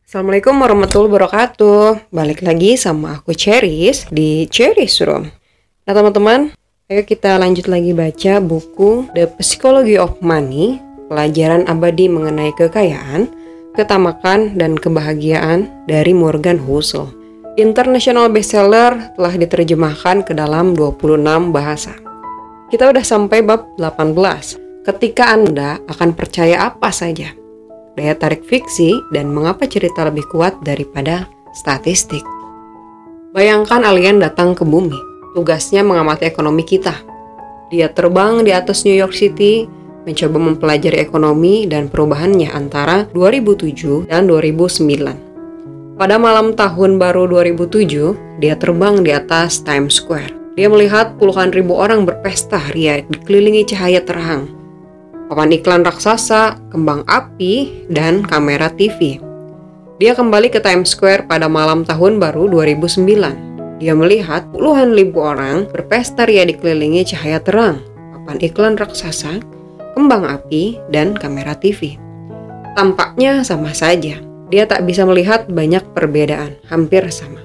Assalamualaikum warahmatullahi wabarakatuh. Balik lagi sama aku Cheris di Cheris Room. Nah teman-teman, ayo kita lanjut lagi baca buku The Psychology of Money, pelajaran abadi mengenai kekayaan, ketamakan, dan kebahagiaan dari Morgan Housel. International bestseller telah diterjemahkan ke dalam 26 bahasa. Kita udah sampai bab 18. Ketika Anda akan percaya apa saja. Daya tarik fiksi, dan mengapa cerita lebih kuat daripada statistik. Bayangkan alien datang ke bumi. Tugasnya mengamati ekonomi kita. Dia terbang di atas New York City, mencoba mempelajari ekonomi dan perubahannya antara 2007 dan 2009. Pada malam tahun baru 2007, dia terbang di atas Times Square. Dia melihat puluhan ribu orang berpesta ria dikelilingi cahaya terang. Papan iklan raksasa, kembang api, dan kamera TV. Dia kembali ke Times Square pada malam tahun baru 2009. Dia melihat puluhan ribu orang berpesta ria dikelilingi cahaya terang, papan iklan raksasa, kembang api, dan kamera TV. Tampaknya sama saja. Dia tak bisa melihat banyak perbedaan, hampir sama.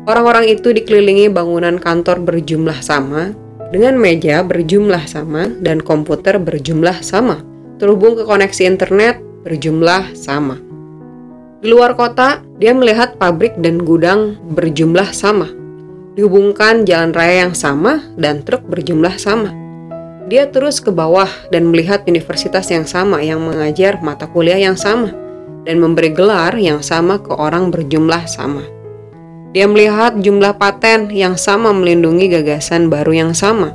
Orang-orang itu dikelilingi bangunan kantor berjumlah sama, dengan meja berjumlah sama dan komputer berjumlah sama, terhubung ke koneksi internet berjumlah sama. Di luar kota, dia melihat pabrik dan gudang berjumlah sama, dihubungkan jalan raya yang sama dan truk berjumlah sama. Dia terus ke bawah dan melihat universitas yang sama yang mengajar mata kuliah yang sama dan memberi gelar yang sama ke orang berjumlah sama. Dia melihat jumlah paten yang sama melindungi gagasan baru yang sama.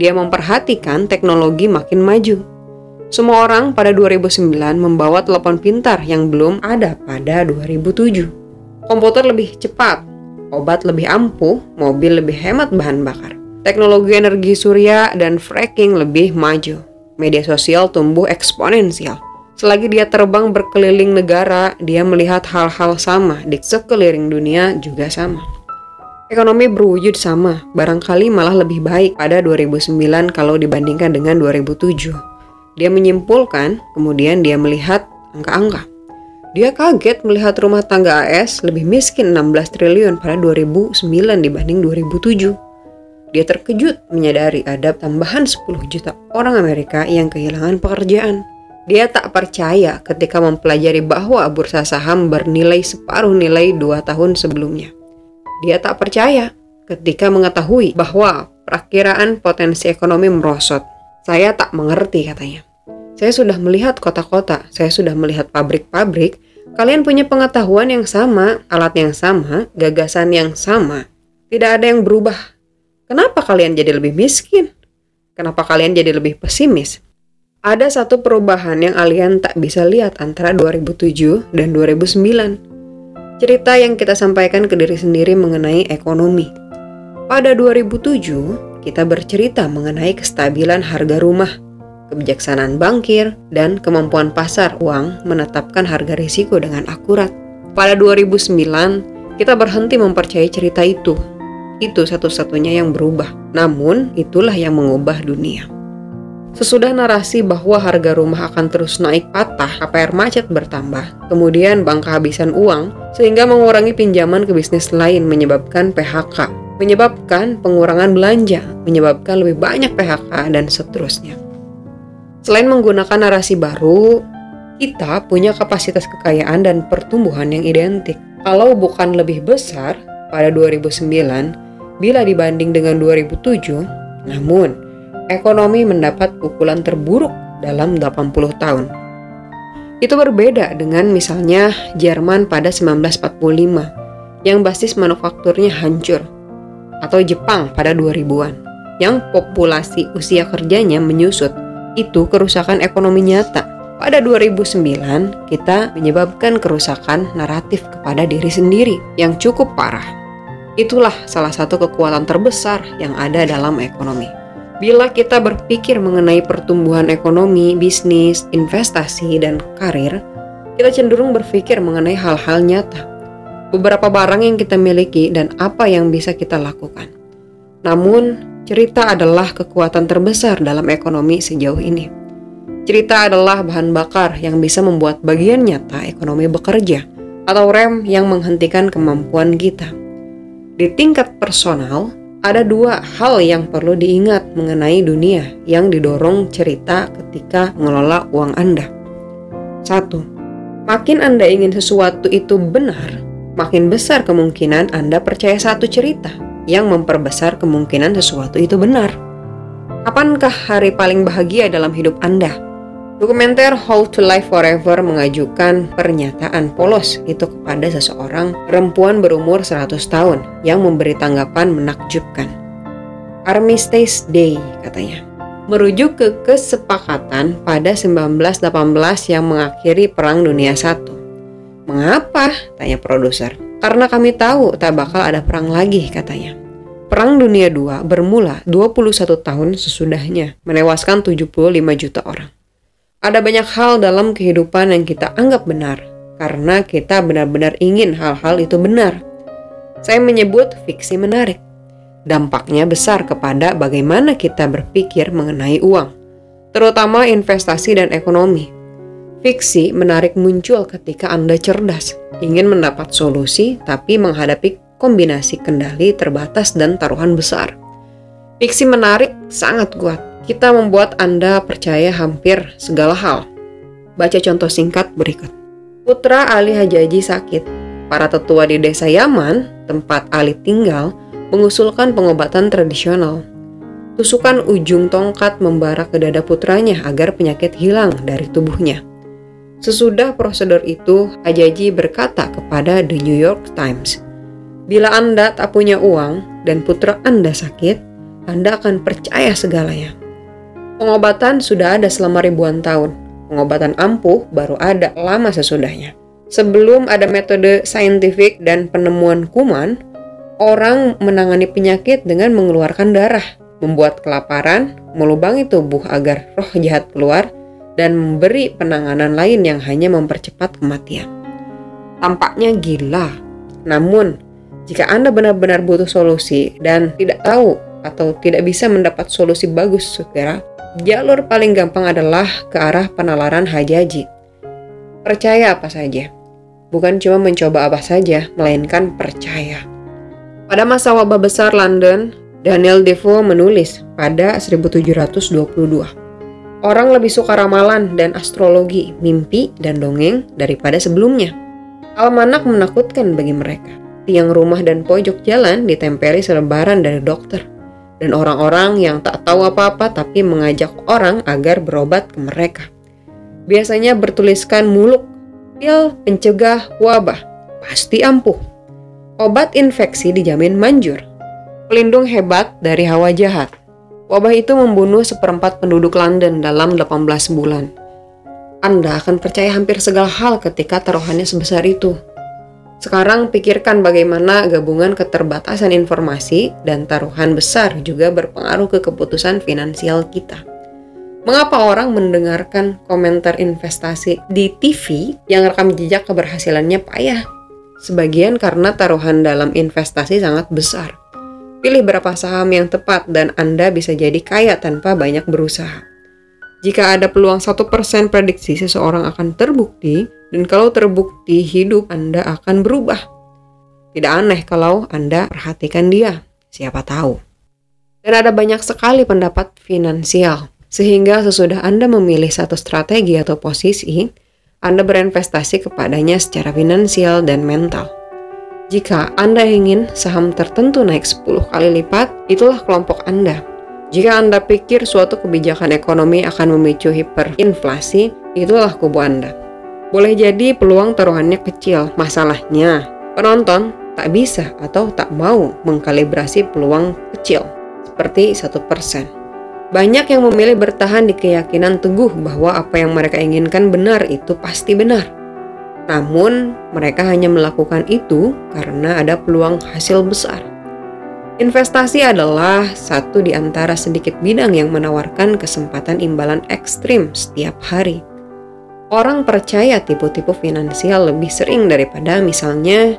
Dia memperhatikan teknologi makin maju. Semua orang pada 2009 membawa telepon pintar yang belum ada pada 2007. Komputer lebih cepat, obat lebih ampuh, mobil lebih hemat bahan bakar. Teknologi energi surya dan fracking lebih maju. Media sosial tumbuh eksponensial. Selagi dia terbang berkeliling negara, dia melihat hal-hal sama di sekeliling dunia juga sama. Ekonomi berwujud sama, barangkali malah lebih baik pada 2009 kalau dibandingkan dengan 2007. Dia menyimpulkan, kemudian dia melihat angka-angka. Dia kaget melihat rumah tangga AS lebih miskin 16 triliun pada 2009 dibanding 2007. Dia terkejut menyadari ada tambahan 10 juta orang Amerika yang kehilangan pekerjaan. Dia tak percaya ketika mempelajari bahwa bursa saham bernilai separuh nilai 2 tahun sebelumnya. Dia tak percaya ketika mengetahui bahwa perakiraan potensi ekonomi merosot. Saya tak mengerti, katanya. Saya sudah melihat kota-kota, saya sudah melihat pabrik-pabrik. Kalian punya pengetahuan yang sama, alat yang sama, gagasan yang sama. Tidak ada yang berubah. Kenapa kalian jadi lebih miskin? Kenapa kalian jadi lebih pesimis? Ada satu perubahan yang alien tak bisa lihat antara 2007 dan 2009. Cerita yang kita sampaikan ke diri sendiri mengenai ekonomi. Pada 2007, kita bercerita mengenai kestabilan harga rumah, kebijaksanaan bankir, dan kemampuan pasar uang menetapkan harga risiko dengan akurat. Pada 2009, kita berhenti mempercayai cerita itu. Itu satu-satunya yang berubah. Namun, itulah yang mengubah dunia. Sesudah narasi bahwa harga rumah akan terus naik patah, KPR macet bertambah, kemudian bank kehabisan uang, sehingga mengurangi pinjaman ke bisnis lain menyebabkan PHK, menyebabkan pengurangan belanja, menyebabkan lebih banyak PHK, dan seterusnya. Selain menggunakan narasi baru, kita punya kapasitas kekayaan dan pertumbuhan yang identik. Kalau bukan lebih besar pada 2009, bila dibanding dengan 2007, namun ekonomi mendapat pukulan terburuk dalam 80 tahun. Itu berbeda dengan misalnya Jerman pada 1945 yang basis manufakturnya hancur, atau Jepang pada 2000-an yang populasi usia kerjanya menyusut. Itu kerusakan ekonomi nyata. Pada 2009 kita menyebabkan kerusakan naratif kepada diri sendiri yang cukup parah. Itulah salah satu kekuatan terbesar yang ada dalam ekonomi. Bila kita berpikir mengenai pertumbuhan ekonomi, bisnis, investasi, dan karir, kita cenderung berpikir mengenai hal-hal nyata. Beberapa barang yang kita miliki dan apa yang bisa kita lakukan. Namun, cerita adalah kekuatan terbesar dalam ekonomi sejauh ini. Cerita adalah bahan bakar yang bisa membuat bagian nyata ekonomi bekerja. atau rem yang menghentikan kemampuan kita. Di tingkat personal, ada dua hal yang perlu diingat mengenai dunia yang didorong cerita ketika mengelola uang Anda. 1. Makin Anda ingin sesuatu itu benar, makin besar kemungkinan Anda percaya satu cerita yang memperbesar kemungkinan sesuatu itu benar. Kapankah hari paling bahagia dalam hidup Anda? Dokumenter How to Live Forever mengajukan pernyataan polos itu kepada seseorang perempuan berumur 100 tahun yang memberi tanggapan menakjubkan. Armistice Day, katanya, merujuk ke kesepakatan pada 1918 yang mengakhiri Perang Dunia I. Mengapa? Tanya produser. Karena kami tahu tak bakal ada perang lagi, katanya. Perang Dunia II bermula 21 tahun sesudahnya, menewaskan 75 juta orang. Ada banyak hal dalam kehidupan yang kita anggap benar, karena kita benar-benar ingin hal-hal itu benar. Saya menyebut fiksi menarik. Dampaknya besar kepada bagaimana kita berpikir mengenai uang, terutama investasi dan ekonomi. Fiksi menarik muncul ketika Anda cerdas, ingin mendapat solusi tapi menghadapi kombinasi kendali terbatas dan taruhan besar. Fiksi menarik sangat kuat. Kita membuat Anda percaya hampir segala hal. Baca contoh singkat berikut. Putra Ali Hajaji sakit. Para tetua di desa Yaman, tempat Ali tinggal, mengusulkan pengobatan tradisional. Tusukan ujung tongkat membara ke dada putranya agar penyakit hilang dari tubuhnya. Sesudah prosedur itu, Hajaji berkata kepada The New York Times, "Bila Anda tak punya uang dan putra Anda sakit, Anda akan percaya segalanya." Pengobatan sudah ada selama ribuan tahun. Pengobatan ampuh baru ada lama sesudahnya. Sebelum ada metode saintifik dan penemuan kuman, orang menangani penyakit dengan mengeluarkan darah, membuat kelaparan, melubangi tubuh agar roh jahat keluar, dan memberi penanganan lain yang hanya mempercepat kematian. Tampaknya gila, namun jika Anda benar-benar butuh solusi dan tidak tahu atau tidak bisa mendapat solusi bagus segera, jalur paling gampang adalah ke arah penalaran Hajaji. Percaya apa saja. Bukan cuma mencoba apa saja, melainkan percaya. Pada masa wabah besar London, Daniel Defoe menulis pada 1722. Orang lebih suka ramalan dan astrologi, mimpi dan dongeng daripada sebelumnya. Almanak menakutkan bagi mereka. Tiang rumah dan pojok jalan ditempeli selebaran dari dokter. Dan orang-orang yang tak tahu apa-apa tapi mengajak orang agar berobat ke mereka. Biasanya bertuliskan muluk, pil pencegah wabah, pasti ampuh. Obat infeksi dijamin manjur. Pelindung hebat dari hawa jahat. Wabah itu membunuh 1/4 penduduk London dalam 18 bulan. Anda akan percaya hampir segala hal ketika taruhannya sebesar itu. Sekarang pikirkan bagaimana gabungan keterbatasan informasi dan taruhan besar juga berpengaruh ke keputusan finansial kita. Mengapa orang mendengarkan komentar investasi di TV yang rekam jejak keberhasilannya payah? Sebagian karena taruhan dalam investasi sangat besar. Pilih berapa saham yang tepat dan Anda bisa jadi kaya tanpa banyak berusaha. Jika ada peluang 1% prediksi seseorang akan terbukti, dan kalau terbukti hidup Anda akan berubah. Tidak aneh kalau Anda perhatikan dia, siapa tahu. Dan ada banyak sekali pendapat finansial, sehingga sesudah Anda memilih satu strategi atau posisi, Anda berinvestasi kepadanya secara finansial dan mental. Jika Anda ingin saham tertentu naik 10 kali lipat, itulah kelompok Anda. Jika Anda pikir suatu kebijakan ekonomi akan memicu hiperinflasi, itulah kubu Anda. Boleh jadi peluang taruhannya kecil, masalahnya penonton tak bisa atau tak mau mengkalibrasi peluang kecil, seperti 1%. Banyak yang memilih bertahan di keyakinan teguh bahwa apa yang mereka inginkan benar itu pasti benar. Namun, mereka hanya melakukan itu karena ada peluang hasil besar. Investasi adalah satu di antara sedikit bidang yang menawarkan kesempatan imbalan ekstrim setiap hari. Orang percaya tipu-tipu finansial lebih sering daripada misalnya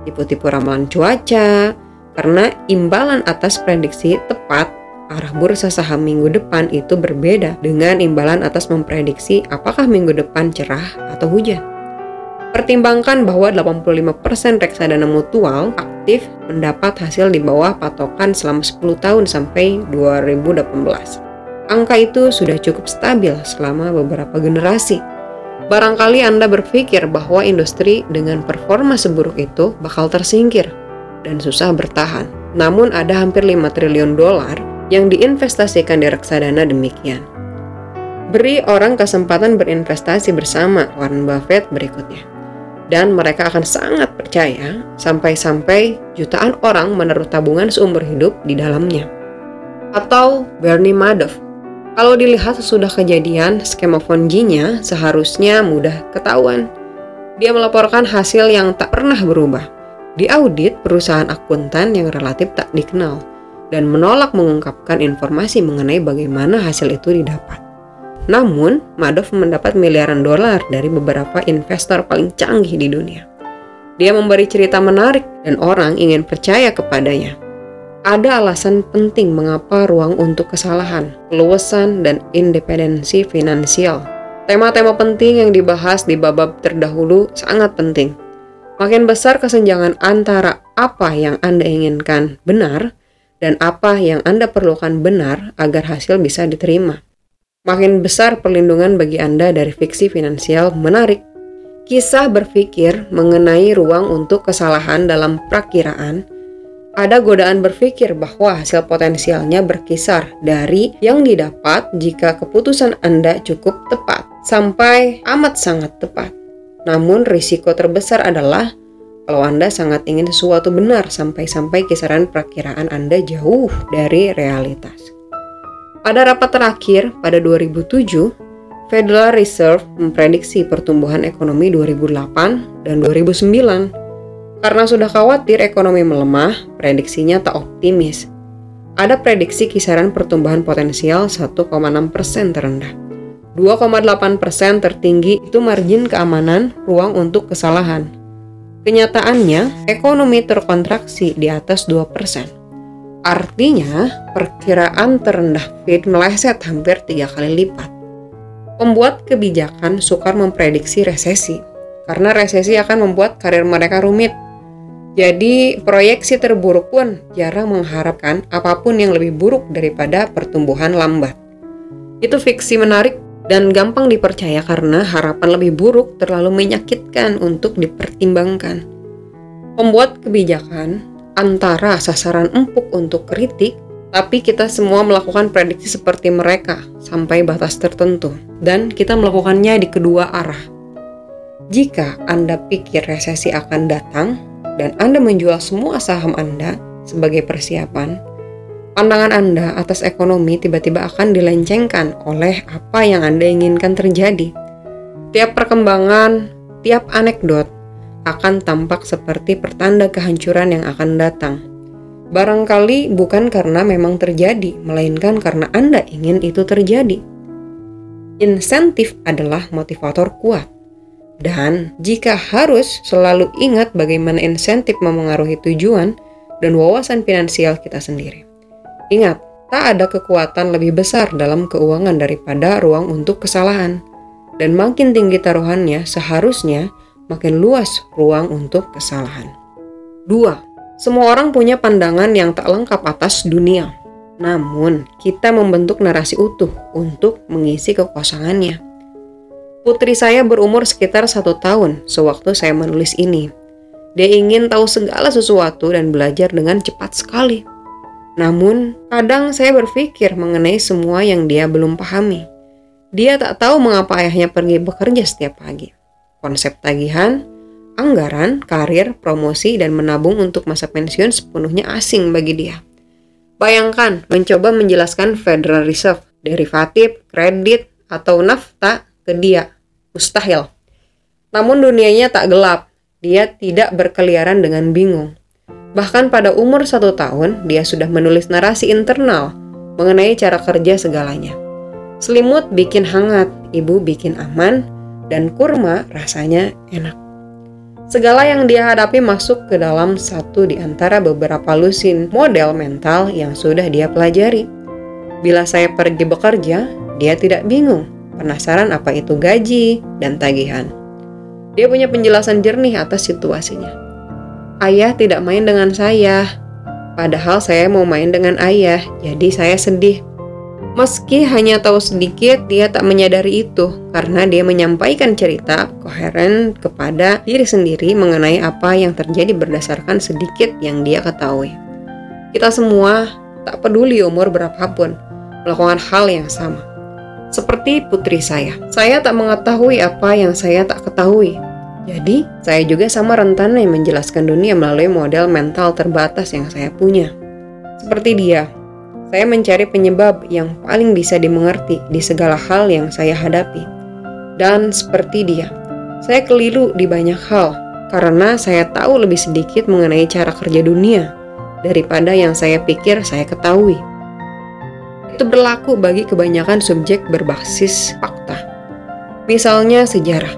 tipu-tipu ramalan cuaca, karena imbalan atas prediksi tepat arah bursa saham minggu depan itu berbeda dengan imbalan atas memprediksi apakah minggu depan cerah atau hujan. Pertimbangkan bahwa 85% reksadana mutual aktif mendapat hasil di bawah patokan selama 10 tahun sampai 2018. Angka itu sudah cukup stabil selama beberapa generasi. Barangkali Anda berpikir bahwa industri dengan performa seburuk itu bakal tersingkir dan susah bertahan. Namun ada hampir 5 triliun dolar yang diinvestasikan di reksadana demikian. Beri orang kesempatan berinvestasi bersama Warren Buffett berikutnya. Dan mereka akan sangat percaya sampai-sampai jutaan orang menaruh tabungan seumur hidup di dalamnya. Atau Bernie Madoff. Kalau dilihat sesudah kejadian, skema Ponzi-nya seharusnya mudah ketahuan. Dia melaporkan hasil yang tak pernah berubah. Diaudit perusahaan akuntan yang relatif tak dikenal dan menolak mengungkapkan informasi mengenai bagaimana hasil itu didapat. Namun, Madoff mendapat miliaran dolar dari beberapa investor paling canggih di dunia. Dia memberi cerita menarik dan orang ingin percaya kepadanya. Ada alasan penting mengapa ruang untuk kesalahan, keluasan, dan independensi finansial. Tema-tema penting yang dibahas di bab terdahulu sangat penting. Makin besar kesenjangan antara apa yang Anda inginkan benar dan apa yang Anda perlukan benar agar hasil bisa diterima. Makin besar perlindungan bagi Anda dari fiksi finansial menarik. Kisah berpikir mengenai ruang untuk kesalahan dalam prakiraan. Ada godaan berpikir bahwa hasil potensialnya berkisar dari yang didapat jika keputusan Anda cukup tepat sampai amat sangat tepat. Namun risiko terbesar adalah kalau Anda sangat ingin sesuatu benar sampai-sampai kisaran perkiraan Anda jauh dari realitas. Pada rapat terakhir pada 2007, Federal Reserve memprediksi pertumbuhan ekonomi 2008 dan 2009. Karena sudah khawatir ekonomi melemah, prediksinya tak optimis. Ada prediksi kisaran pertumbuhan potensial 1,6% terendah. 2,8% tertinggi itu margin keamanan ruang untuk kesalahan. Kenyataannya, ekonomi terkontraksi di atas 2%. Artinya, perkiraan terendah Fed meleset hampir 3 kali lipat. Pembuat kebijakan sukar memprediksi resesi, karena resesi akan membuat karir mereka rumit. Jadi, proyeksi terburuk pun jarang mengharapkan apapun yang lebih buruk daripada pertumbuhan lambat. Itu fiksi menarik dan gampang dipercaya karena harapan lebih buruk terlalu menyakitkan untuk dipertimbangkan. Pembuat kebijakan antara sasaran empuk untuk kritik, tapi kita semua melakukan prediksi seperti mereka sampai batas tertentu, dan kita melakukannya di kedua arah. Jika Anda pikir resesi akan datang, dan Anda menjual semua saham Anda sebagai persiapan, pandangan Anda atas ekonomi tiba-tiba akan dilencengkan oleh apa yang Anda inginkan terjadi. Tiap perkembangan, tiap anekdot akan tampak seperti pertanda kehancuran yang akan datang. Barangkali bukan karena memang terjadi, melainkan karena Anda ingin itu terjadi. Insentif adalah motivator kuat. Dan jika harus selalu ingat bagaimana insentif memengaruhi tujuan dan wawasan finansial kita sendiri. Ingat, tak ada kekuatan lebih besar dalam keuangan daripada ruang untuk kesalahan. Dan makin tinggi taruhannya, seharusnya makin luas ruang untuk kesalahan. 2. Semua orang punya pandangan yang tak lengkap atas dunia. Namun, kita membentuk narasi utuh untuk mengisi kekosongannya. Putri saya berumur sekitar 1 tahun sewaktu saya menulis ini. Dia ingin tahu segala sesuatu dan belajar dengan cepat sekali. Namun, kadang saya berpikir mengenai semua yang dia belum pahami. Dia tak tahu mengapa ayahnya pergi bekerja setiap pagi. Konsep tagihan, anggaran, karir, promosi, dan menabung untuk masa pensiun sepenuhnya asing bagi dia. Bayangkan mencoba menjelaskan Federal Reserve, derivatif, kredit, atau nafta ke dia. Mustahil. Namun dunianya tak gelap. Dia tidak berkeliaran dengan bingung. Bahkan pada umur 1 tahun, dia sudah menulis narasi internal mengenai cara kerja segalanya. Selimut bikin hangat, ibu bikin aman, dan kurma rasanya enak. Segala yang dia hadapi masuk ke dalam satu di antara beberapa lusin model mental yang sudah dia pelajari. Bila saya pergi bekerja, dia tidak bingung, penasaran apa itu gaji dan tagihan. Dia punya penjelasan jernih atas situasinya. Ayah tidak main dengan saya, padahal saya mau main dengan ayah, jadi saya sedih. Meski hanya tahu sedikit, dia tak menyadari itu karena dia menyampaikan cerita koheren kepada diri sendiri mengenai apa yang terjadi berdasarkan sedikit yang dia ketahui. Kita semua, tak peduli umur berapapun, melakukan hal yang sama. Seperti putri saya tak mengetahui apa yang saya tak ketahui. Jadi, saya juga sama rentannya menjelaskan dunia melalui model mental terbatas yang saya punya. Seperti dia, saya mencari penyebab yang paling bisa dimengerti di segala hal yang saya hadapi. Dan seperti dia, saya keliru di banyak hal karena saya tahu lebih sedikit mengenai cara kerja dunia daripada yang saya pikir saya ketahui. Itu berlaku bagi kebanyakan subjek berbasis fakta. Misalnya sejarah.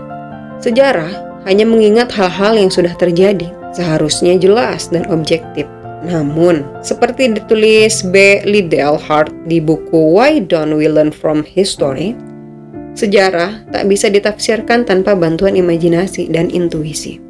Sejarah hanya mengingat hal-hal yang sudah terjadi, seharusnya jelas dan objektif. Namun, seperti ditulis B. Liddell Hart di buku Why Don't We Learn From History, sejarah tak bisa ditafsirkan tanpa bantuan imajinasi dan intuisi.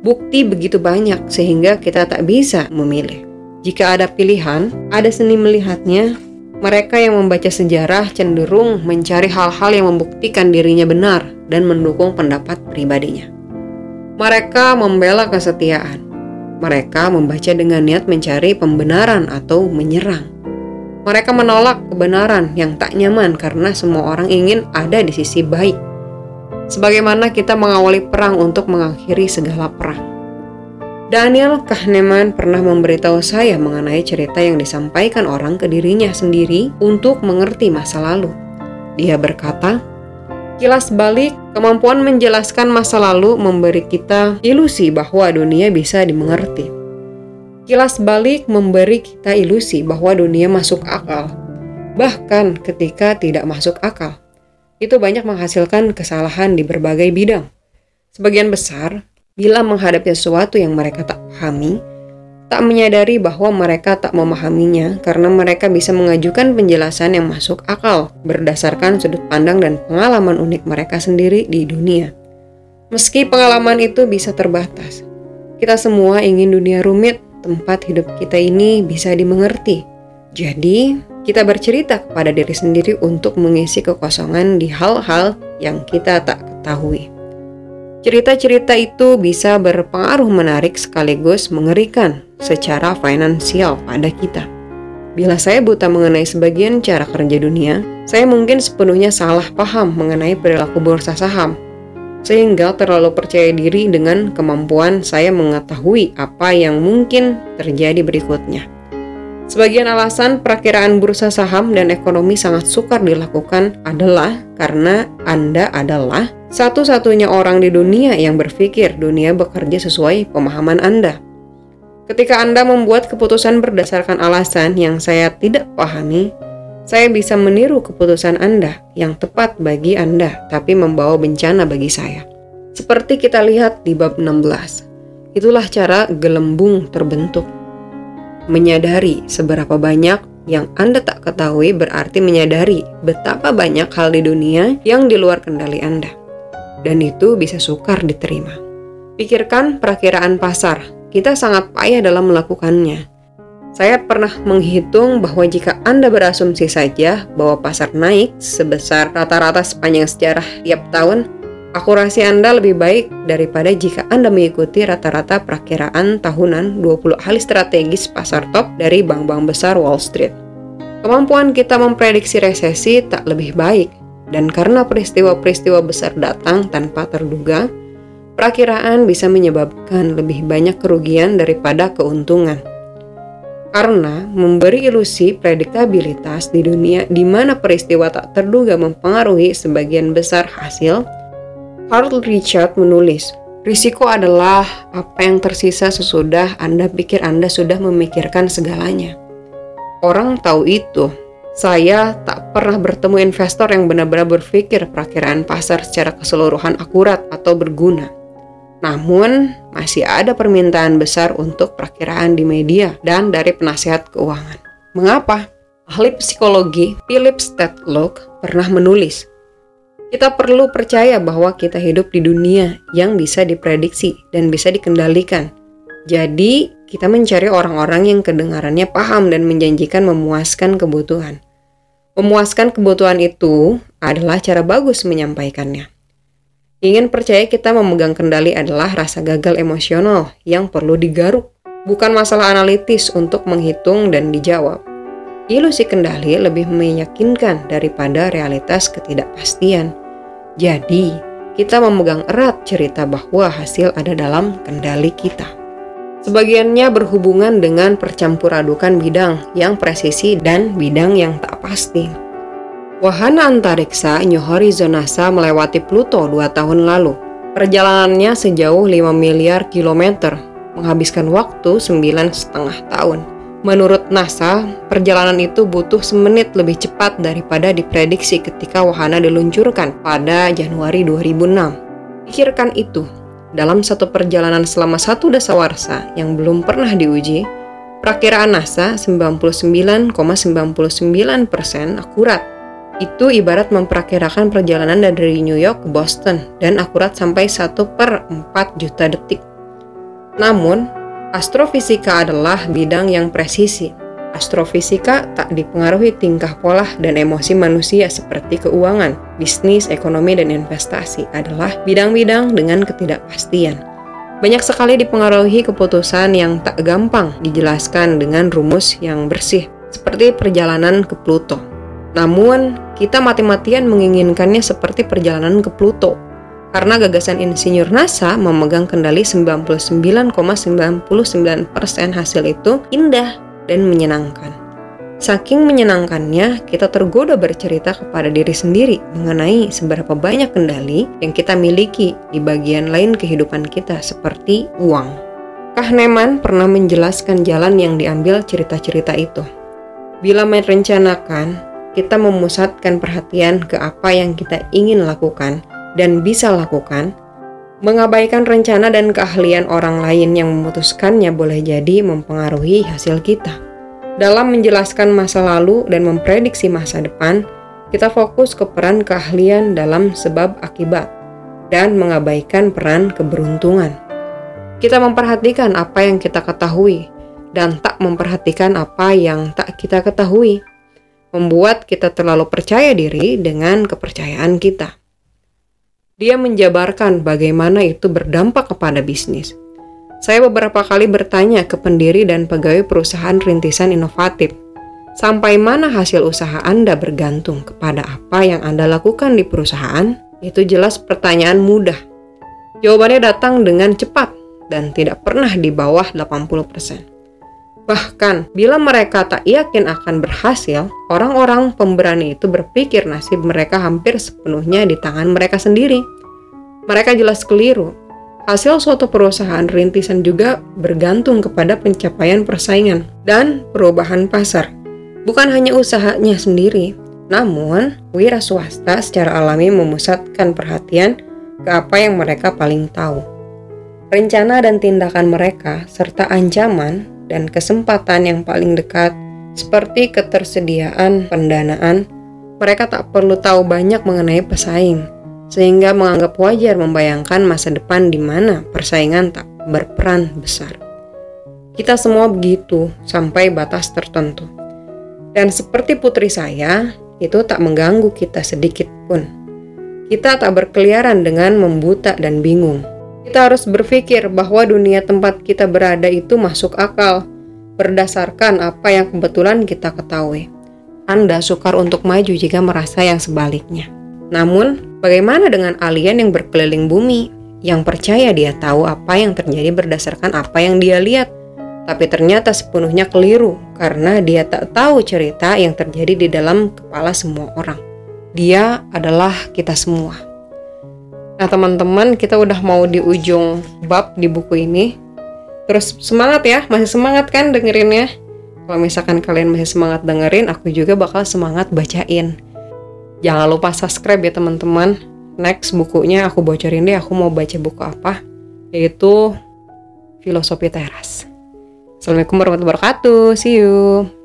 Bukti begitu banyak sehingga kita tak bisa memilih. Jika ada pilihan, ada seni melihatnya. Mereka yang membaca sejarah cenderung mencari hal-hal yang membuktikan dirinya benar dan mendukung pendapat pribadinya. Mereka membela kesetiaan. Mereka membaca dengan niat mencari pembenaran atau menyerang. Mereka menolak kebenaran yang tak nyaman karena semua orang ingin ada di sisi baik. Sebagaimana kita mengawali perang untuk mengakhiri segala perang. Daniel Kahneman pernah memberitahu saya mengenai cerita yang disampaikan orang ke dirinya sendiri untuk mengerti masa lalu. Dia berkata, kilas balik, kemampuan menjelaskan masa lalu memberi kita ilusi bahwa dunia bisa dimengerti. Kilas balik memberi kita ilusi bahwa dunia masuk akal, bahkan ketika tidak masuk akal. Itu banyak menghasilkan kesalahan di berbagai bidang. Sebagian besar, bila menghadapi sesuatu yang mereka tak pahami, tak menyadari bahwa mereka tak memahaminya karena mereka bisa mengajukan penjelasan yang masuk akal berdasarkan sudut pandang dan pengalaman unik mereka sendiri di dunia. Meski pengalaman itu bisa terbatas, kita semua ingin dunia rumit, tempat hidup kita ini bisa dimengerti. Jadi, kita bercerita kepada diri sendiri untuk mengisi kekosongan di hal-hal yang kita tak ketahui. Cerita-cerita itu bisa berpengaruh menarik sekaligus mengerikan secara finansial pada kita. Bila saya buta mengenai sebagian cara kerja dunia, saya mungkin sepenuhnya salah paham mengenai perilaku bursa saham, sehingga terlalu percaya diri dengan kemampuan saya mengetahui apa yang mungkin terjadi berikutnya. Sebagian alasan perakiraan bursa saham dan ekonomi sangat sukar dilakukan adalah karena Anda adalah satu-satunya orang di dunia yang berpikir dunia bekerja sesuai pemahaman Anda. Ketika Anda membuat keputusan berdasarkan alasan yang saya tidak pahami, saya bisa meniru keputusan Anda yang tepat bagi Anda, tapi membawa bencana bagi saya. Seperti kita lihat di bab 16, itulah cara gelembung terbentuk. Menyadari seberapa banyak yang Anda tak ketahui berarti menyadari betapa banyak hal di dunia yang di luar kendali Anda. Dan itu bisa sukar diterima. Pikirkan perakiraan pasar, kita sangat payah dalam melakukannya. Saya pernah menghitung bahwa jika Anda berasumsi saja bahwa pasar naik sebesar rata-rata sepanjang sejarah tiap tahun, akurasi Anda lebih baik daripada jika Anda mengikuti rata-rata perakiraan tahunan 20 ahli strategis pasar top dari bank-bank besar Wall Street. Kemampuan kita memprediksi resesi tak lebih baik, dan karena peristiwa-peristiwa besar datang tanpa terduga, perakiraan bisa menyebabkan lebih banyak kerugian daripada keuntungan. Karena memberi ilusi prediktabilitas di dunia di mana peristiwa tak terduga mempengaruhi sebagian besar hasil, Carl Richard menulis, risiko adalah apa yang tersisa sesudah Anda pikir Anda sudah memikirkan segalanya. Orang tahu itu. Saya tak pernah bertemu investor yang benar-benar berpikir perakiraan pasar secara keseluruhan akurat atau berguna. Namun, masih ada permintaan besar untuk perakiraan di media dan dari penasihat keuangan. Mengapa? Ahli psikologi Philip Tetlock pernah menulis, Kita perlu percaya bahwa kita hidup di dunia yang bisa diprediksi dan bisa dikendalikan. Jadi, kita mencari orang-orang yang kedengarannya paham dan menjanjikan memuaskan kebutuhan. Memuaskan kebutuhan itu adalah cara bagus menyampaikannya. Ingin percaya kita memegang kendali adalah rasa gagal emosional yang perlu digaruk, bukan masalah analitis untuk menghitung dan dijawab. Ilusi kendali lebih meyakinkan daripada realitas ketidakpastian. Jadi, kita memegang erat cerita bahwa hasil ada dalam kendali kita. Sebagiannya berhubungan dengan percampuradukan bidang yang presisi dan bidang yang tak pasti. Wahana antariksa New Horizon NASA melewati Pluto 2 tahun lalu. Perjalanannya sejauh 5 miliar kilometer, menghabiskan waktu 9,5 tahun. Menurut NASA, perjalanan itu butuh semenit lebih cepat daripada diprediksi ketika wahana diluncurkan pada Januari 2006. Pikirkan itu, dalam satu perjalanan selama satu dasawarsa yang belum pernah diuji, perakiraan NASA 99,99% akurat. Itu ibarat memperkirakan perjalanan dari New York ke Boston dan akurat sampai 1/4 juta detik. Namun, astrofisika adalah bidang yang presisi. Astrofisika tak dipengaruhi tingkah pola dan emosi manusia seperti keuangan, bisnis, ekonomi, dan investasi adalah bidang-bidang dengan ketidakpastian. Banyak sekali dipengaruhi keputusan yang tak gampang dijelaskan dengan rumus yang bersih, seperti perjalanan ke Pluto. Namun, kita mati-matian menginginkannya seperti perjalanan ke Pluto, karena gagasan insinyur NASA memegang kendali 99,99% hasil itu indah dan menyenangkan. Saking menyenangkannya, kita tergoda bercerita kepada diri sendiri mengenai seberapa banyak kendali yang kita miliki di bagian lain kehidupan kita, seperti uang. Kahneman pernah menjelaskan jalan yang diambil cerita-cerita itu. Bila merencanakan, kita memusatkan perhatian ke apa yang kita ingin lakukan dan bisa lakukan. Mengabaikan rencana dan keahlian orang lain yang memutuskannya boleh jadi mempengaruhi hasil kita. Dalam menjelaskan masa lalu dan memprediksi masa depan, kita fokus ke peran keahlian dalam sebab akibat dan mengabaikan peran keberuntungan. Kita memperhatikan apa yang kita ketahui dan tak memperhatikan apa yang tak kita ketahui, membuat kita terlalu percaya diri dengan kepercayaan kita. Dia menjabarkan bagaimana itu berdampak kepada bisnis. Saya beberapa kali bertanya ke pendiri dan pegawai perusahaan rintisan inovatif, sampai mana hasil usaha Anda bergantung kepada apa yang Anda lakukan di perusahaan? Itu jelas pertanyaan mudah. Jawabannya datang dengan cepat dan tidak pernah di bawah 80%. Bahkan, bila mereka tak yakin akan berhasil, orang-orang pemberani itu berpikir nasib mereka hampir sepenuhnya di tangan mereka sendiri. Mereka jelas keliru. Hasil suatu perusahaan rintisan juga bergantung kepada pencapaian persaingan dan perubahan pasar. Bukan hanya usahanya sendiri, namun wira swasta secara alami memusatkan perhatian ke apa yang mereka paling tahu. Rencana dan tindakan mereka, serta ancaman dan kesempatan yang paling dekat, seperti ketersediaan pendanaan, mereka tak perlu tahu banyak mengenai pesaing, sehingga menganggap wajar membayangkan masa depan di mana persaingan tak berperan besar. Kita semua begitu, sampai batas tertentu. Dan seperti putri saya, itu tak mengganggu kita sedikit pun. Kita tak berkeliaran dengan membuta dan bingung. Kita harus berpikir bahwa dunia tempat kita berada itu masuk akal, berdasarkan apa yang kebetulan kita ketahui. Anda sukar untuk maju jika merasa yang sebaliknya. Namun, bagaimana dengan alien yang berkeliling bumi, yang percaya dia tahu apa yang terjadi berdasarkan apa yang dia lihat, tapi ternyata sepenuhnya keliru karena dia tak tahu cerita yang terjadi di dalam kepala semua orang. Dia adalah kita semua. Nah teman-teman, kita udah mau di ujung bab di buku ini. Terus semangat ya, masih semangat kan dengerinnya? Kalau misalkan kalian masih semangat dengerin, aku juga bakal semangat bacain. Jangan lupa subscribe ya teman-teman. Next bukunya aku bocorin deh, aku mau baca buku apa, yaitu Filosofi Teras. Assalamualaikum warahmatullahi wabarakatuh, see you.